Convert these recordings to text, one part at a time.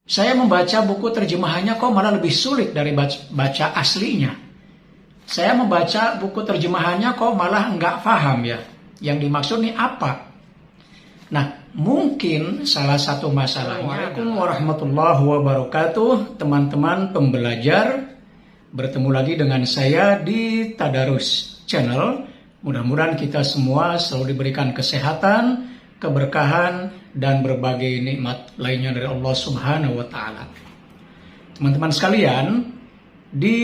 Saya membaca buku terjemahannya kok malah lebih sulit dari baca aslinya. Saya membaca buku terjemahannya kok malah nggak paham ya. Yang dimaksud nih apa? Nah, mungkin salah satu masalahnya. Assalamualaikum warahmatullahi wabarakatuh, teman-teman pembelajar. Bertemu lagi dengan saya di Tadarus Channel. Mudah-mudahan kita semua selalu diberikan kesehatan, keberkahan, dan berbagai nikmat lainnya dari Allah Subhanahu wa Ta'ala. Teman-teman sekalian, di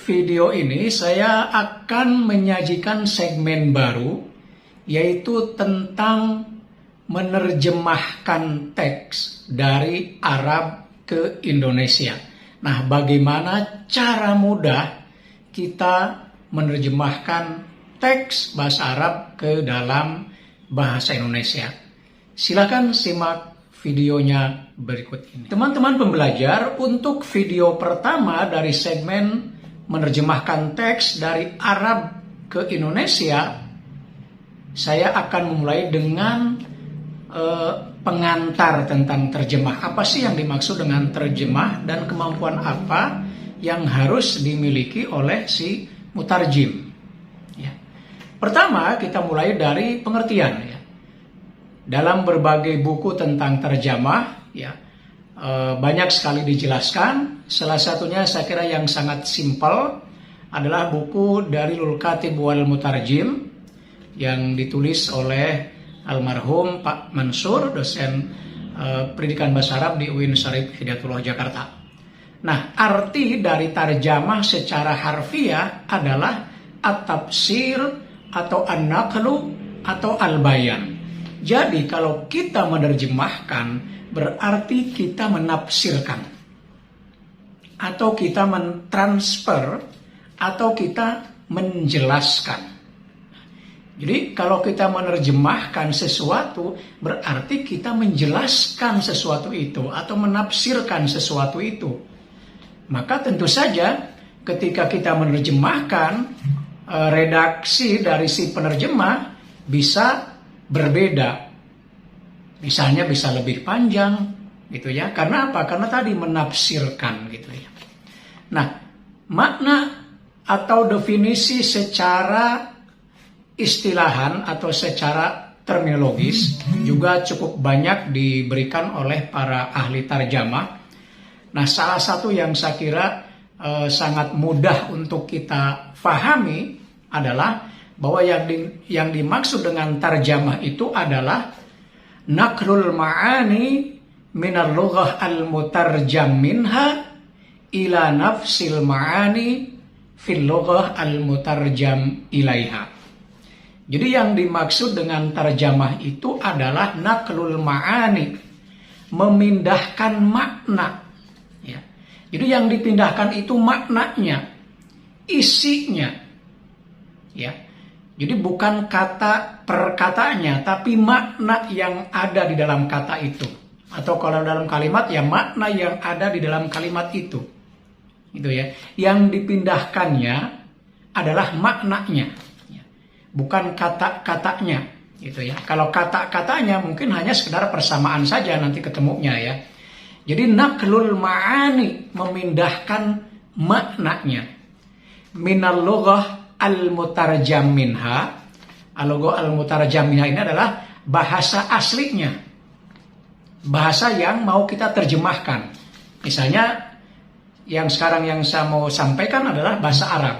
video ini saya akan menyajikan segmen baru, yaitu tentang menerjemahkan teks dari Arab ke Indonesia. Nah, bagaimana cara mudah kita menerjemahkan teks bahasa Arab ke dalam bahasa Indonesia? Silakan simak videonya berikut ini. Teman-teman pembelajar, untuk video pertama dari segmen menerjemahkan teks dari Arab ke Indonesia, saya akan memulai dengan pengantar tentang terjemah. Apa sih yang dimaksud dengan terjemah dan kemampuan apa yang harus dimiliki oleh si mutarjim. Ya. Pertama, kita mulai dari pengertian. Ya. Dalam berbagai buku tentang terjemah, ya, banyak sekali dijelaskan. Salah satunya saya kira yang sangat simpel adalah buku Dalilul Katib wal Mutarjim yang ditulis oleh almarhum Pak Mansur, dosen pendidikan bahasa Arab di UIN Syarif Hidayatullah Jakarta. Nah, arti dari tarjamah secara harfiah adalah at-tafsir atau an-naqlu atau al-bayan. Jadi kalau kita menerjemahkan berarti kita menafsirkan atau kita mentransfer atau kita menjelaskan. Jadi kalau kita menerjemahkan sesuatu berarti kita menjelaskan sesuatu itu atau menafsirkan sesuatu itu. Maka tentu saja ketika kita menerjemahkan, redaksi dari si penerjemah bisa berbeda. Misalnya bisa lebih panjang gitu ya. Karena apa? Karena tadi menafsirkan gitu ya. Nah, makna atau definisi secara istilahan atau secara terminologis juga cukup banyak diberikan oleh para ahli tarjamah. Nah, salah satu yang saya kira sangat mudah untuk kita fahami adalah bahwa yang dimaksud dengan tarjamah itu adalah nakrul ma'ani minar lughah al-mutarjam minha ila nafsil ma'ani fil lughah al-mutarjam ilaiha. Jadi yang dimaksud dengan tarjamah itu adalah nakrul ma'ani, memindahkan makna. Ya. Jadi yang dipindahkan itu maknanya, isinya. Ya. Jadi bukan kata per katanya, tapi makna yang ada di dalam kata itu. Atau kalau dalam kalimat, ya makna yang ada di dalam kalimat itu. Gitu ya. Yang dipindahkannya adalah maknanya, ya. Bukan kata-katanya. Gitu ya. Kalau kata-katanya mungkin hanya sekedar persamaan saja nanti ketemunya ya. Jadi naklul ma'ani, memindahkan maknanya. Minal lughah al-mutarjam minha. Al-mutarjam minha ini adalah bahasa aslinya, bahasa yang mau kita terjemahkan. Misalnya yang sekarang yang saya mau sampaikan adalah bahasa Arab.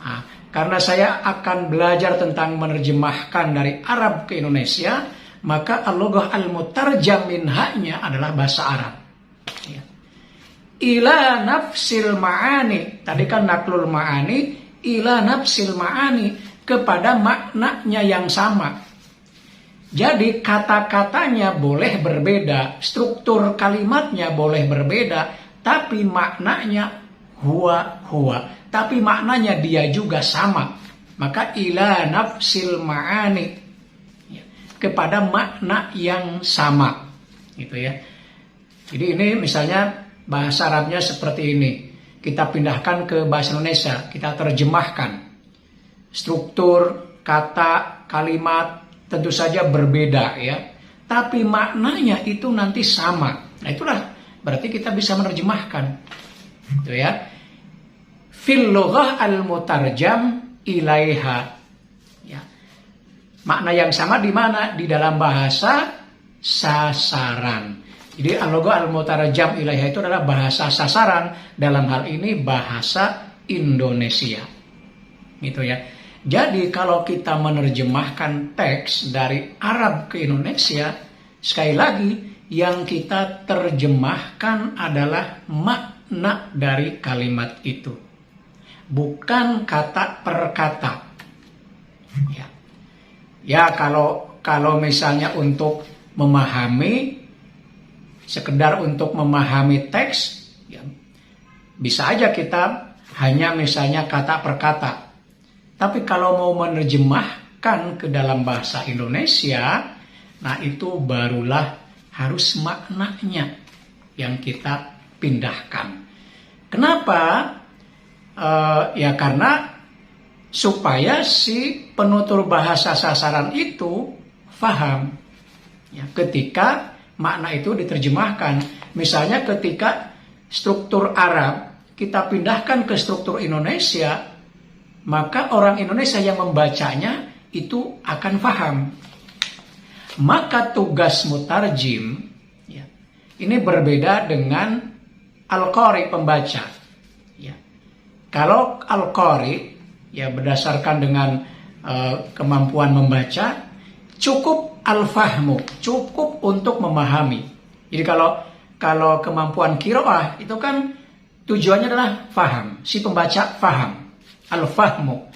Nah, karena saya akan belajar tentang menerjemahkan dari Arab ke Indonesia, maka al-lughah al-mutarjam minha-nya adalah bahasa Arab. Ya. Ila nafsil ma'ani, tadi kan naklul ma'ani, ila nafsil ma'ani, kepada maknanya yang sama. Jadi kata-katanya boleh berbeda, struktur kalimatnya boleh berbeda, tapi maknanya huwa. Tapi maknanya dia juga sama. Maka ila nafsil ma'ani, ya, kepada makna yang sama. Gitu ya. Jadi ini misalnya bahasa Arabnya seperti ini. Kita pindahkan ke bahasa Indonesia, kita terjemahkan. Struktur, kata, kalimat tentu saja berbeda ya. Tapi maknanya itu nanti sama. Nah itulah berarti kita bisa menerjemahkan. Itu ya. Fil lughah al-mutarjam ilaiha. Ya. Makna yang sama di mana? Di dalam bahasa sasaran. Jadi al-lughah al-mutarjam ilaiha itu adalah bahasa sasaran, dalam hal ini bahasa Indonesia. Gitu ya. Jadi kalau kita menerjemahkan teks dari Arab ke Indonesia, sekali lagi yang kita terjemahkan adalah makna dari kalimat itu, bukan kata per kata. Ya kalau misalnya untuk memahami, sekedar untuk memahami teks, ya, bisa aja kita hanya misalnya kata per kata. Tapi kalau mau menerjemahkan ke dalam bahasa Indonesia, nah itu barulah harus maknanya yang kita pindahkan. Kenapa? Ya karena supaya si penutur bahasa sasaran itu paham ya, ketika makna itu diterjemahkan. Misalnya ketika struktur Arab kita pindahkan ke struktur Indonesia, maka orang Indonesia yang membacanya itu akan paham. Maka tugas mutarjim ya, ini berbeda dengan al-qari, pembaca. Ya. Kalau al-qari ya berdasarkan dengan kemampuan membaca, cukup al-fahmu, cukup untuk memahami. Jadi kalau kemampuan qiraah itu kan tujuannya adalah faham, si pembaca faham, al-fahmu.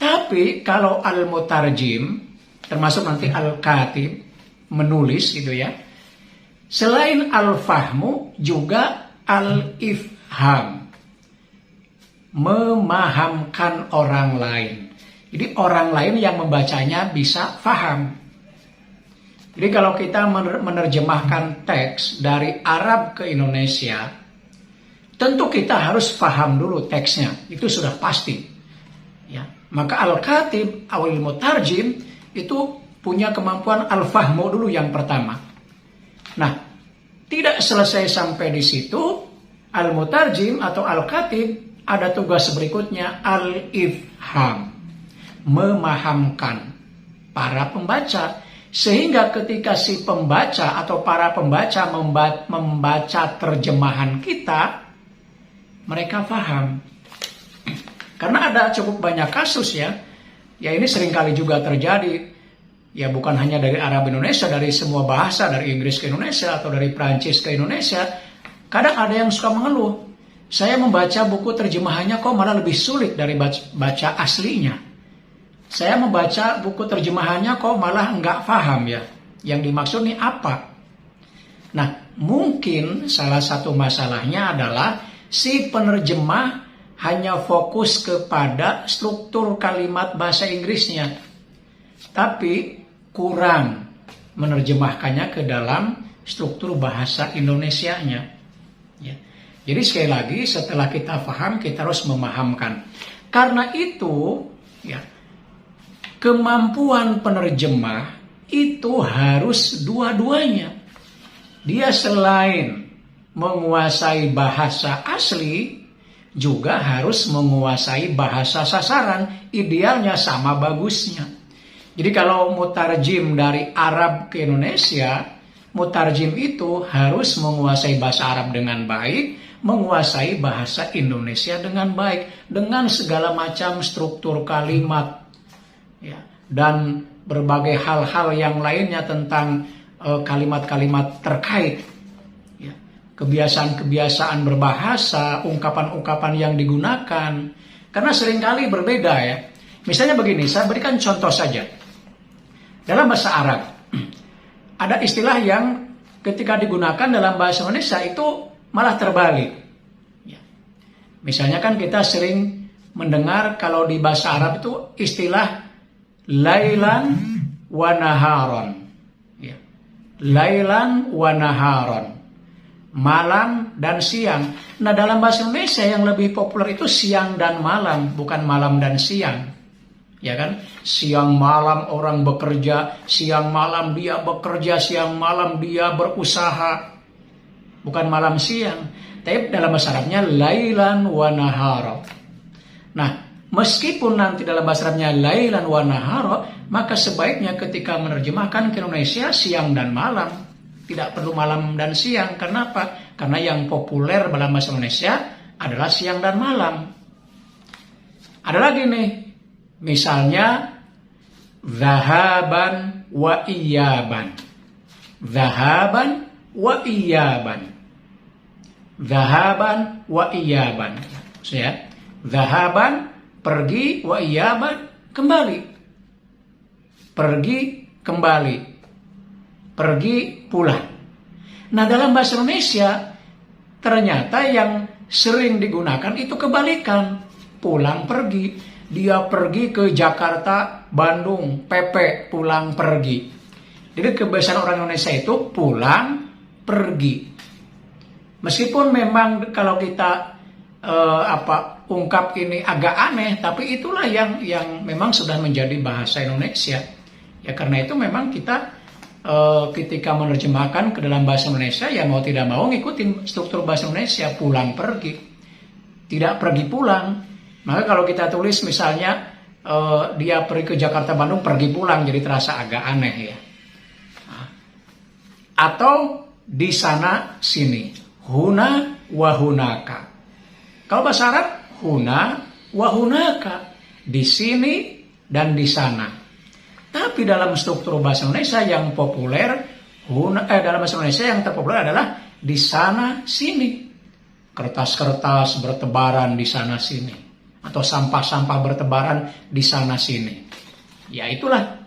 Tapi kalau al-mutarjim, termasuk nanti al-katib, menulis gitu ya, selain al-fahmu juga al-ifham, memahamkan orang lain. Jadi orang lain yang membacanya bisa faham. Jadi kalau kita menerjemahkan teks dari Arab ke Indonesia, tentu kita harus faham dulu teksnya, itu sudah pasti. Ya, maka al-katib awil mutarjim itu punya kemampuan al-fahmu dulu yang pertama. Nah, tidak selesai sampai di situ, al-mutarjim atau al-katib ada tugas berikutnya, al-ifham, memahamkan para pembaca, sehingga ketika si pembaca atau para pembaca membaca terjemahan kita, mereka paham. Karena ada cukup banyak kasus ya ini seringkali juga terjadi. Ya bukan hanya dari Arab Indonesia, dari semua bahasa, dari Inggris ke Indonesia atau dari Prancis ke Indonesia. Kadang ada yang suka mengeluh, saya membaca buku terjemahannya kok malah lebih sulit dari baca aslinya. Saya membaca buku terjemahannya kok malah nggak paham ya. Yang dimaksud nih apa? Nah, mungkin salah satu masalahnya adalah si penerjemah hanya fokus kepada struktur kalimat bahasa Inggrisnya, tapi kurang menerjemahkannya ke dalam struktur bahasa Indonesianya. Ya. Jadi sekali lagi setelah kita paham, kita harus memahamkan. Karena itu, ya, kemampuan penerjemah itu harus dua-duanya. Dia selain menguasai bahasa asli, juga harus menguasai bahasa sasaran, idealnya sama bagusnya. Jadi kalau mutarjim dari Arab ke Indonesia, mutarjim itu harus menguasai bahasa Arab dengan baik, menguasai bahasa Indonesia dengan baik, dengan segala macam struktur kalimat, ya, dan berbagai hal-hal yang lainnya tentang kalimat-kalimat terkait. Ya, kebiasaan-kebiasaan berbahasa, ungkapan-ungkapan yang digunakan, karena seringkali berbeda ya. Misalnya begini, saya berikan contoh saja. Dalam bahasa Arab, ada istilah yang ketika digunakan dalam bahasa Indonesia itu malah terbalik. Ya. Misalnya kan kita sering mendengar kalau di bahasa Arab itu istilah lailan wa naharon. Ya. Lailan wa naharon. Malam dan siang. Nah dalam bahasa Indonesia yang lebih populer itu siang dan malam, bukan malam dan siang. Ya kan, siang malam orang bekerja, siang malam dia bekerja, siang malam dia berusaha. bukan malam siang. Tapi dalam bahasa Arabnya lailan wa nahara. Nah, meskipun nanti dalam bahasa Arabnya lailan wa nahara, maka sebaiknya ketika menerjemahkan ke Indonesia siang dan malam. Tidak perlu malam dan siang. Kenapa? Karena yang populer dalam bahasa Indonesia adalah siang dan malam. Ada lagi nih, misalnya zahaban wa iyaban. Zahaban wa iyaban. Zahaban wa iyaban. Ya. Zahaban pergi, wa iyaban kembali. Pergi kembali. Pergi pulang. Nah, dalam bahasa Indonesia ternyata yang sering digunakan itu kebalikan. Pulang pergi. Dia pergi ke Jakarta, Bandung, PP, pulang pergi. Jadi kebiasaan orang Indonesia itu pulang pergi. Meskipun memang kalau kita ungkap ini agak aneh, tapi itulah yang memang sudah menjadi bahasa Indonesia. Ya karena itu memang kita ketika menerjemahkan ke dalam bahasa Indonesia ya mau tidak mau ngikutin struktur bahasa Indonesia, pulang pergi, tidak pergi pulang. Maka kalau kita tulis misalnya dia pergi ke Jakarta Bandung pergi pulang, jadi terasa agak aneh ya. Atau di sana sini, huna wa hunaka. Kalau bahasa Arab huna wa hunaka, di sini dan di sana. Tapi dalam struktur bahasa Indonesia yang populer, dalam bahasa Indonesia yang terpopuler adalah di sana sini. Kertas-kertas bertebaran di sana sini. Atau sampah-sampah bertebaran di sana sini. Ya itulah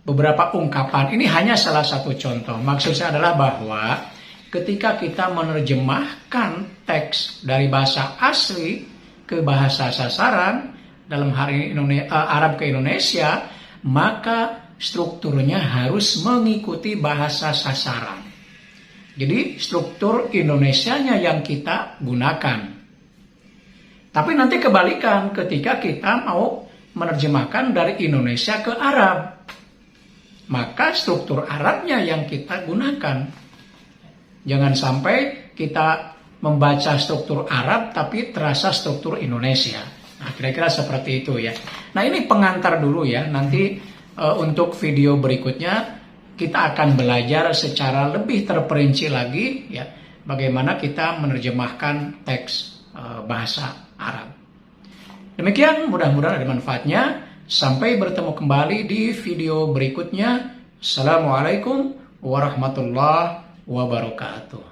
beberapa ungkapan. Ini hanya salah satu contoh. Maksud saya adalah bahwa ketika kita menerjemahkan teks dari bahasa asli ke bahasa sasaran, dalam hari ini Arab ke Indonesia, maka strukturnya harus mengikuti bahasa sasaran. Jadi struktur Indonesianya yang kita gunakan. Tapi nanti kebalikan ketika kita mau menerjemahkan dari Indonesia ke Arab, maka struktur Arabnya yang kita gunakan. Jangan sampai kita membaca struktur Arab tapi terasa struktur Indonesia. Nah, kira-kira seperti itu ya. Nah, ini pengantar dulu ya. Nanti untuk video berikutnya kita akan belajar secara lebih terperinci lagi ya, bagaimana kita menerjemahkan teks bahasa Arab. Demikian, mudah-mudahan ada manfaatnya. Sampai bertemu kembali di video berikutnya. Assalamualaikum warahmatullahi wabarakatuh.